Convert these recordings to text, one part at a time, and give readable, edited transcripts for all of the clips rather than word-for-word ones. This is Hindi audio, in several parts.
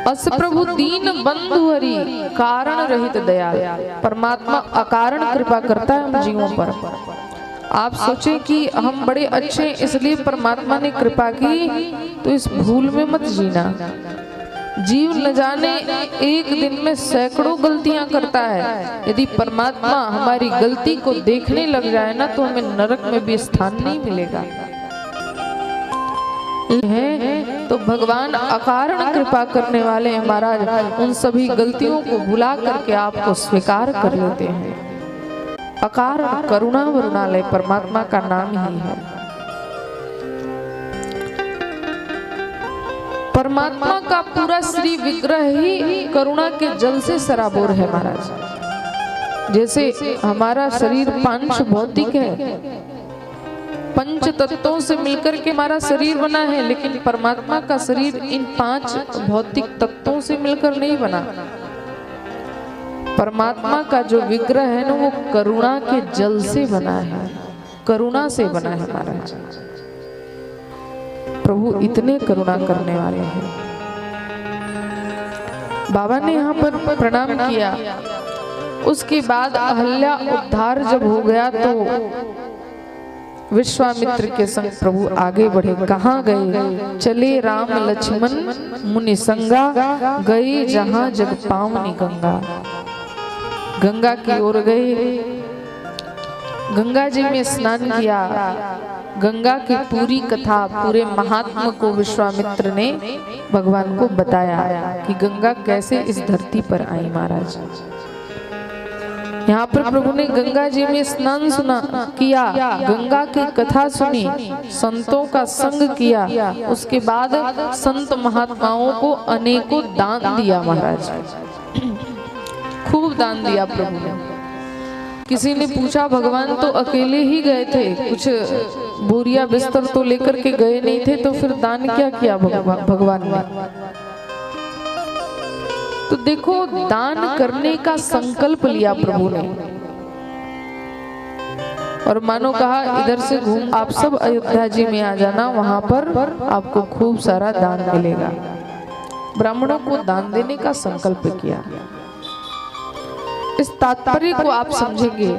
अस प्रभु दीन बंधु हरि कारण रहित दया। परमात्मा अकारण कृपा करता है हम जीवों पर। आप सोचें कि हम बड़े अच्छे इसलिए परमात्मा ने कृपा की, तो इस भूल में मत जीना। जीव न जाने एक दिन में सैकड़ों गलतियां करता है। यदि परमात्मा हमारी गलती को देखने लग जाए ना, तो हमें नरक में भी स्थान नहीं मिलेगा। तो भगवान अकारण कृपा करने वाले हैं महाराज, उन सभी गलतियों को भुला करके आपको स्वीकार कर लेते हैं। अकारण करुणा वरुणालय परमात्मा का नाम ही है। परमात्मा का पूरा श्री विग्रह ही करुणा के जल से सराबोर है महाराज। जैसे हमारा शरीर पांच भौतिक है, पंच तत्वों से मिलकर के हमारा शरीर बना है, लेकिन परमात्मा का शरीर इन पांच भौतिक तत्वों से मिलकर नहीं बना। परमात्मा का जो विग्रह है ना, वो करुणा के जल से बना है, करुणा से बना है महाराज। प्रभु इतने करुणा करने वाले हैं। बाबा ने यहाँ पर प्रणाम किया। उसके बाद अहल्या उद्धार जब हो गया तो विश्वामित्र के संग प्रभु आगे बढ़े। कहाँ गए? चले राम लक्ष्मण मुनि संगा, गए जहाँ जग पावनी गंगा। गंगा की ओर गए, गंगा जी में स्नान किया। गंगा की पूरी कथा, पूरे महात्मा को विश्वामित्र ने भगवान को बताया कि गंगा कैसे इस धरती पर आई महाराज। यहाँ पर प्रभु ने गंगा जी में स्नान सुना किया, गंगा की कथा सुनी, संतों का संग किया। उसके बाद संत महात्माओं को अनेकों दान दिया महाराज, खूब दान दिया प्रभु ने। किसी ने पूछा भगवान तो अकेले ही गए थे, कुछ बोरिया बिस्तर तो लेकर के गए नहीं थे, तो फिर दान क्या किया भगवान ने? तो देखो, दान करने का संकल्प लिया प्रभु ने। और मानो कहा इधर से घूम आप सब अयोध्या जी में आ जाना, वहां पर आपको खूब सारा दान मिलेगा। ब्राह्मणों को दान देने का संकल्प किया। इस तात्पर्य को आप समझेंगे।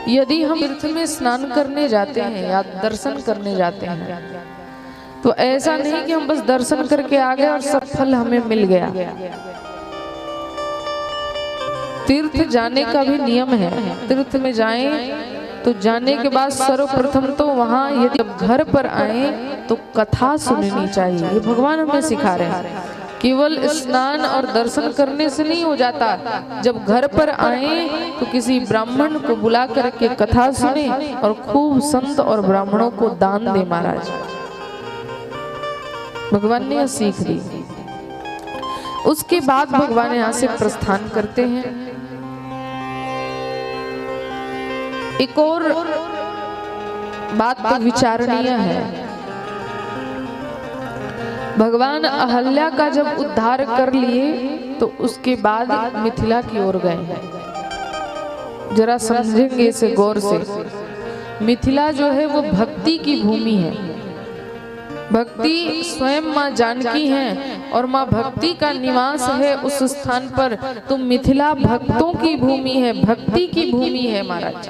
यदि हम तीर्थ में स्नान करने जाते हैं या दर्शन करने जाते हैं, तो ऐसा नहीं कि हम बस दर्शन करके आ गए और सब फल हमें मिल गया। तीर्थ जाने का भी नियम है। तीर्थ में जाएं तो जाने के बाद सर्वप्रथम तो वहां यदि घर पर आए तो कथा सुननी चाहिए। ये भगवान हमें सिखा रहे हैं। केवल स्नान और दर्शन करने से नहीं हो जाता। जब घर पर आए तो किसी ब्राह्मण को बुला करके कथा सुने और खूब संत और ब्राह्मणों को दान दे महाराज। भगवान ने यह सीख दी। उसके बाद भगवान यहाँ से प्रस्थान करते हैं। एक और बात तो विचारणीय है। भगवान अहल्या का जब उद्धार कर लिए तो उसके बाद मिथिला की ओर गए हैं। जरा समझेंगे इसे गौर से। मिथिला जो है वो भक्ति की भूमि है। भक्ति स्वयं माँ जानकी हैं और माँ भक्ति का निवास है उस स्थान पर। तो मिथिला भक्तों की भूमि है, भक्ति की भूमि है महाराज।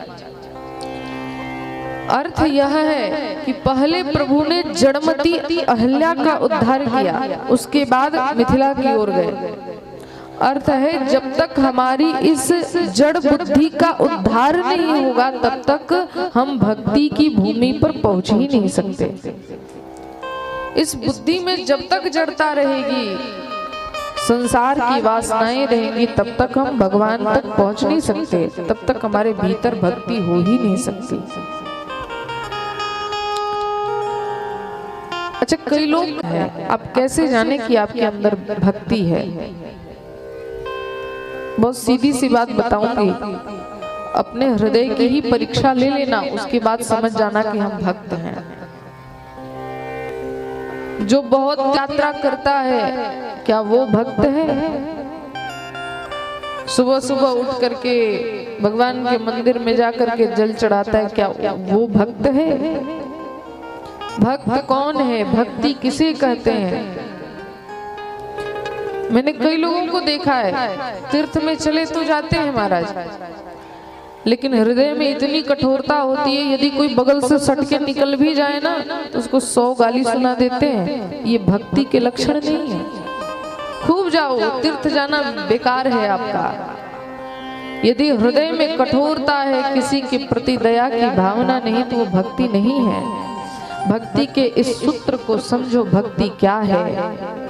अर्थ यह है कि पहले प्रभु ने जड़मती अहल्या का उद्धार किया, उसके बाद मिथिला की ओर गए। अर्थ है जब तक हमारी इस जड़ बुद्धि का उद्धार नहीं होगा तब तक हम भक्ति की भूमि पर पहुंच ही नहीं सकते। इस बुद्धि में जब तक जड़ता रहेगी, संसार की वासनाएं रहेंगी, तब तक हम भगवान तक पहुंच नहीं सकते। तब तक हमारे भीतर भक्ति हो ही नहीं सकती। अच्छा, कई लोग हैं, आप कैसे जाने कि आपके अंदर भक्ति है? बहुत सीधी सी बात बताऊंगी, अपने हृदय की ही परीक्षा ले लेना, उसके बाद समझ जाना कि हम भक्त हैं। जो बहुत यात्रा करता है, क्या वो भक्त है? सुबह सुबह उठ करके भगवान के मंदिर में जाकर के जल चढ़ाता है, क्या वो भक्त है? भक्त कौन है? भक्ति किसे कहते हैं? मैंने कई लोगों को देखा है, तीर्थ में चले तो जाते हैं महाराज, लेकिन हृदय में इतनी कठोरता होती है, यदि कोई बगल से सट के निकल भी जाए ना तो उसको 100 गाली सुना देते हैं। ये भक्ति के लक्षण नहीं है। खूब जाओ, तीर्थ जाना बेकार है आपका। यदि हृदय में कठोरता है, किसी के प्रति दया की भावना नहीं, तो वो भक्ति नहीं है। भक्ति के इस सूत्र को समझो, भक्ति क्या है।